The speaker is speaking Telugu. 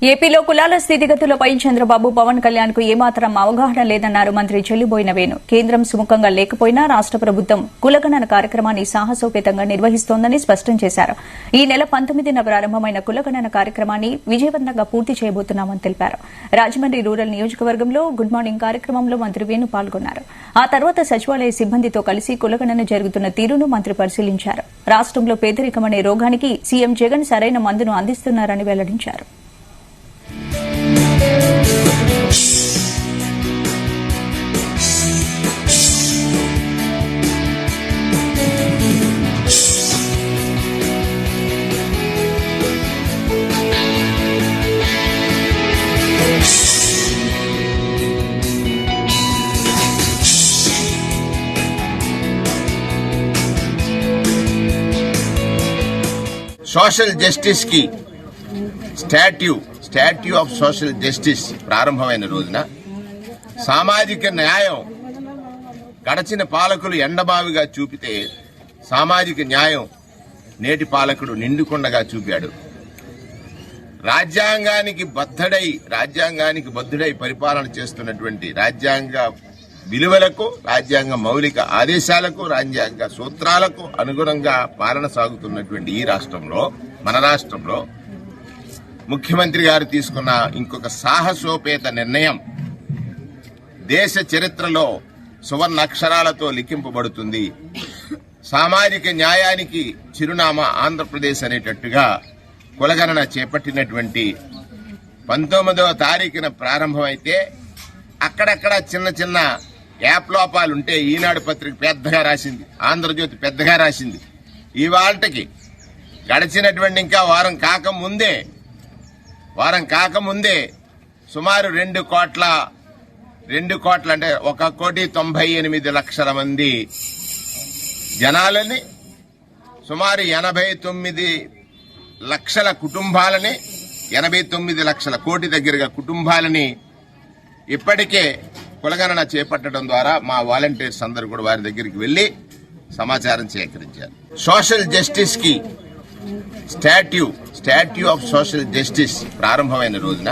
ఏపీలో కులాల స్థితిగతులపై చంద్రబాబు పవన్ కళ్యాణ్ కు ఏమాత్రం అవగాహన లేదన్నారు మంత్రి చెల్లుబోయిన వేణు. కేంద్రం సుముఖంగా లేకపోయినా రాష్ట ప్రభుత్వం కులగణన కార్యక్రమాన్ని సాహసోపేతంగా నిర్వహిస్తోందని స్పష్టం చేశారు. ఈ నెల 19న ప్రారంభమైన కులగణన కార్యక్రమాన్ని విజయవంతంగా పూర్తి చేయబోతున్నామని తెలిపారు. రాజమండ్రి రూరల్ నియోజకవర్గంలో గుడ్ మార్నింగ్ కార్యక్రమంలో మంత్రి వేణు పాల్గొన్నారు. ఆ తర్వాత సచివాలయ సిబ్బందితో కలిసి కులగణన జరుగుతున్న తీరును మంత్రి పరిశీలించారు. రాష్టంలో పేదరికమనే రోగానికి సీఎం జగన్ సరైన మందును అందిస్తున్నారని వెల్లడించారు. సోషల్ జస్టిస్ కి స్టాట్యూ ఆఫ్ సోషల్ జస్టిస్ ప్రారంభమైన రోజున సామాజిక న్యాయం గడచిన పాలకులు ఎండమావిగా చూపితే సామాజిక న్యాయం నేటి పాలకుడు నిండుకొండగా చూపాడు. రాజ్యాంగానికి బద్ధుడై పరిపాలన చేస్తున్నటువంటి రాజ్యాంగ విలువలకు, రాజ్యాంగ మౌలిక ఆదేశాలకు, రాజ్యాంగ సూత్రాలకు అనుగుణంగా పాలన సాగుతున్నటువంటి ఈ రాష్ట్రంలో, మన రాష్ట్రంలో ముఖ్యమంత్రి గారు తీసుకున్న ఇంకొక సాహసోపేత నిర్ణయం దేశ చరిత్రలో సువర్ణ అక్షరాలతో లిఖింపబడుతుంది. సామాజిక న్యాయానికి చిరునామా ఆంధ్రప్రదేశ్ అనేటట్టుగా కులగణన చేపట్టినటువంటి 19వ తారీఖున ప్రారంభమైతే అక్కడక్కడ చిన్న చిన్న యాప్ లోపాలుంటే ఈనాడు పత్రిక పెద్దగా రాసింది, ఆంధ్రజ్యోతి పెద్దగా రాసింది. ఇవాళకి గడిచినటువంటి ఇంకా వారం కాకముందే సుమారు 2 కోట్ల అంటే 1,98,00,000 మంది జనాలని, సుమారు 89 లక్షల కుటుంబాలని, 89 లక్షల కోటి దగ్గరగా కుటుంబాలని ఇప్పటికే కులగణన చేపట్టడం ద్వారా మా వాలంటీర్స్ అందరూ కూడా వారి దగ్గరికి వెళ్లి సమాచారం సేకరించారు. సోషల్ జస్టిస్ కి స్టాట్యూ ఆఫ్ సోషల్ జస్టిస్ ప్రారంభమైన రోజున